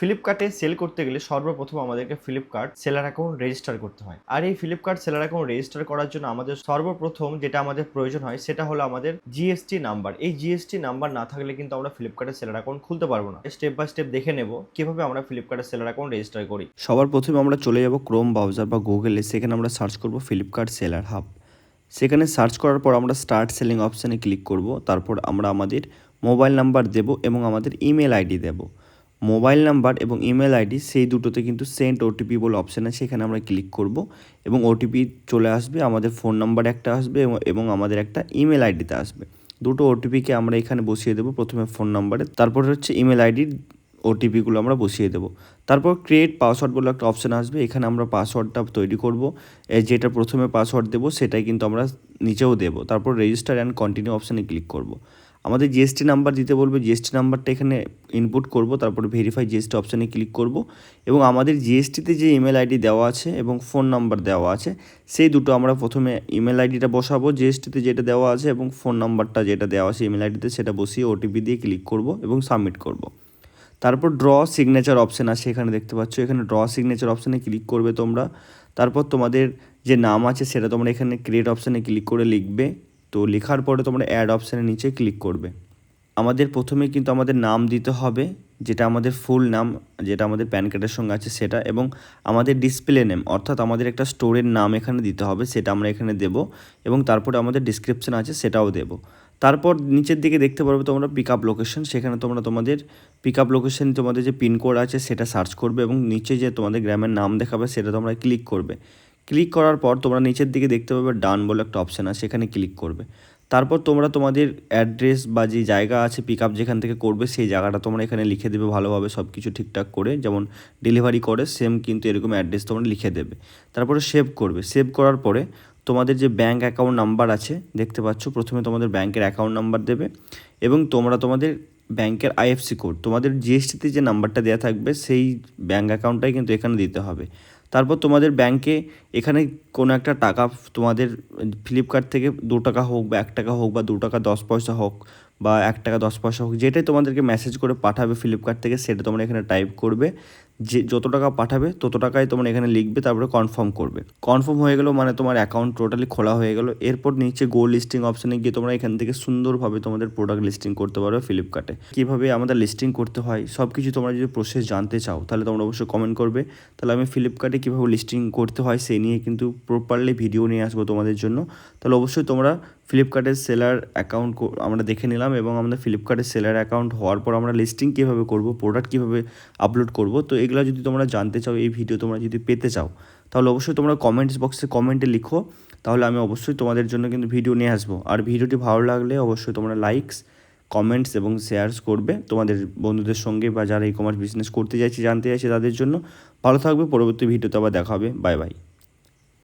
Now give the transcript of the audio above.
ফ্লিপকার্টে সেল করতে গেলে সর্বপ্রথম আমাদেরকে ফ্লিপকার্ট সেলার অ্যাকাউন্ট রেজিস্টার করতে হয়। আর এই ফ্লিপকার্ট সেলার অ্যাকাউন্ট রেজিস্টার করার জন্য আমাদের সর্বপ্রথম যেটা আমাদের প্রয়োজন হয় সেটা হলো আমাদের জিএসটি নাম্বার। এই জিএসটি নাম্বার না থাকলে কিন্তু আমরা ফ্লিপকার্টের সেলার অ্যাকাউন্ট খুলতে পারবো না। স্টেপ বাই স্টেপ দেখে নেব কিভাবে আমরা ফ্লিপকার্টের সেলার অ্যাকাউন্ট রেজিস্টার করি। সবার প্রথমে আমরা চলে যাব ক্রোম ব্রাউজার বা গুগলে, সেখানে আমরা সার্চ করব ফ্লিপকার্ট সেলার হাব। সেখানে সার্চ করার পর আমরা স্টার্ট সেলিং অপশানে ক্লিক করব। তারপর আমরা আমাদের মোবাইল নাম্বার দেব এবং আমাদের ইমেল আইডি দেব। মোবাইল নাম্বার এবং ইমেল আইডি সেই দুটোতে কিন্তু সেন্ড ওটিপি বলে অপশান আছে, সেখানে আমরা ক্লিক করব এবং ওটিপি চলে আসবে, আমাদের ফোন নাম্বার একটা আসবে এবং আমাদের একটা ইমেল আইডিতে আসবে। দুটো ওটিপিকে আমরা এখানে বসিয়ে দেবো, প্রথমে ফোন নাম্বারে, তারপর হচ্ছে ইমেল আইডির ওটিপিগুলো আমরা বসিয়ে দেবো। তারপর ক্রিয়েট পাসওয়ার্ড বলে একটা অপশান আসবে, এখানে আমরা পাসওয়ার্ডটা তৈরি করব। যেটা প্রথমে পাসওয়ার্ড দেবো সেটাই কিন্তু আমরা নিচেও দেবো। তারপর রেজিস্টার অ্যান্ড কন্টিনিউ অপশানে ক্লিক করব। আমাদের জিএসটি নাম্বার দিতে বলবে, জিএসটি নাম্বারটা এখানে ইনপুট করব। তারপর ভেরিফাই জিএসটি অপশানে ক্লিক করব এবং আমাদের জিএসটিতে যে ইমেল আইডি দেওয়া আছে এবং ফোন নাম্বার দেওয়া আছে সেই দুটো আমরা প্রথমে ইমেল আইডিটা বসাবো জিএসটিতে যেটা দেওয়া আছে, এবং ফোন নাম্বারটা যেটা দেওয়া আছে ইমেল আইডিতে সেটা বসিয়ে ওটিপি দিয়ে ক্লিক করব এবং সাবমিট করব। তারপর ড্র সিগনেচার অপশান আছে, এখানে দেখতে পাচ্ছ, এখানে ড্র সিগনেচার অপশানে ক্লিক করবে তোমরা। তারপর তোমাদের যে নাম আছে সেটা তোমরা এখানে ক্রিয়েট অপশানে ক্লিক করে লিখবে। তো লেখার পরে তোমরা অ্যাড অপশানের নিচে ক্লিক করবে। আমাদের প্রথমে কিন্তু আমাদের নাম দিতে হবে, যেটা আমাদের ফুল নাম, যেটা আমাদের প্যান কার্ডের সঙ্গে আছে সেটা, এবং আমাদের ডিসপ্লে নেম অর্থাৎ আমাদের একটা স্টোরের নাম এখানে দিতে হবে, সেটা আমরা এখানে দেব, এবং তারপরে আমাদের ডিসক্রিপশন আছে সেটাও দেব। তারপর নিচের দিকে দেখতে পারবে তোমরা পিক আপ লোকেশন, সেখানে তোমরা তোমাদের পিক আপ লোকেশন, তোমাদের যে পিনকোড আছে সেটা সার্চ করবে এবং নিচে যে তোমাদের গ্রামের নাম দেখাবে সেটা তোমরা ক্লিক করবে। ক্লিক করার পর তোমরা নিচের দিকে দেখতে পাবে ডান বলে একটা অপশান আছে, সেখানে ক্লিক করবে। তারপর তোমরা তোমাদের অ্যাড্রেস বা যে জায়গা আছে পিক আপ যেখান থেকে করবে সেই জায়গাটা তোমরা এখানে লিখে দেবে ভালোভাবে, সব কিছু ঠিকঠাক করে, যেমন ডেলিভারি করে সেম কিন্তু এরকম অ্যাড্রেস তোমরা লিখে দেবে। তারপরে সেভ করবে। সেভ করার পরে তোমাদের যে ব্যাঙ্ক অ্যাকাউন্ট নাম্বার আছে দেখতে পাচ্ছ, প্রথমে তোমাদের ব্যাঙ্কের অ্যাকাউন্ট নাম্বার দেবে এবং তোমরা তোমাদের ব্যাঙ্কের আইএফসি কোড, তোমাদের জিএসটিতে যে নাম্বারটা দেওয়া থাকবে সেই ব্যাঙ্ক অ্যাকাউন্টটাই কিন্তু এখানে দিতে হবে। তারপর তোমাদের ব্যাঙ্কে এখানে কোনো একটা টাকা তোমাদের ফ্লিপকার্ট থেকে 2 টাকা হোক বা 1 টাকা হোক বা 2 টাকা 10 পয়সা হোক বা 1 টাকা 10 পয়সা হোক, যেটাই তোমাদেরকে মেসেজ করে পাঠাবে ফ্লিপকার্ট থেকে সেটা তোমরা এখানে টাইপ করবে। যে যত টাকা পাঠাবে তত টাকাই তোমরা এখানে লিখবে, তারপরে কনফার্ম করবে। কনফার্ম হয়ে গেল মানে তোমার অ্যাকাউন্ট টোটালি খোলা হয়ে গেল। এরপর নিচে গো লিস্টিং অপশানে গিয়ে তোমরা এখান থেকে সুন্দরভাবে তোমাদের প্রোডাক্ট লিস্টিং করতে পারো ফ্লিপকার্টে। কীভাবে আমাদের লিস্টিং করতে হয় সব কিছু তোমরা যদি প্রসেস জানতে চাও তাহলে তোমরা অবশ্যই কমেন্ট করবে, তাহলে আমি ফ্লিপকার্টে কীভাবে লিস্টিং করতে হয় সেই নিয়ে কিন্তু প্রপারলি ভিডিও নিয়ে আসবো তোমাদের জন্য। তাহলে অবশ্যই তোমরা ফ্লিপকার্টের সেলার অ্যাকাউন্ট আমরা দেখে নিলাম, এবং আমাদের ফ্লিপকার্টের সেলার অ্যাকাউন্ট হওয়ার পর আমরা লিস্টিং কীভাবে করব, প্রোডাক্ট কীভাবে আপলোড করব, তো এগুলো যদি তোমরা জানতে চাও, এই ভিডিও তোমরা যদি পেতে চাও, তাহলে অবশ্যই তোমরা কমেন্টস বক্সে কমেন্টে লিখো, তাহলে আমি অবশ্যই তোমাদের জন্য কিন্তু ভিডিও নিয়ে আসবো। আর ভিডিওটি ভালো লাগলে অবশ্যই তোমরা লাইকস, কমেন্টস এবং শেয়ারস করবে তোমাদের বন্ধুদের সঙ্গে বা যারা ই কমার্স বিজনেস করতে চাইছে, জানতে চাইছে তাদের জন্য। ভালো থাকবে, পরবর্তী ভিডিওতে আবার দেখা হবে। Bye bye.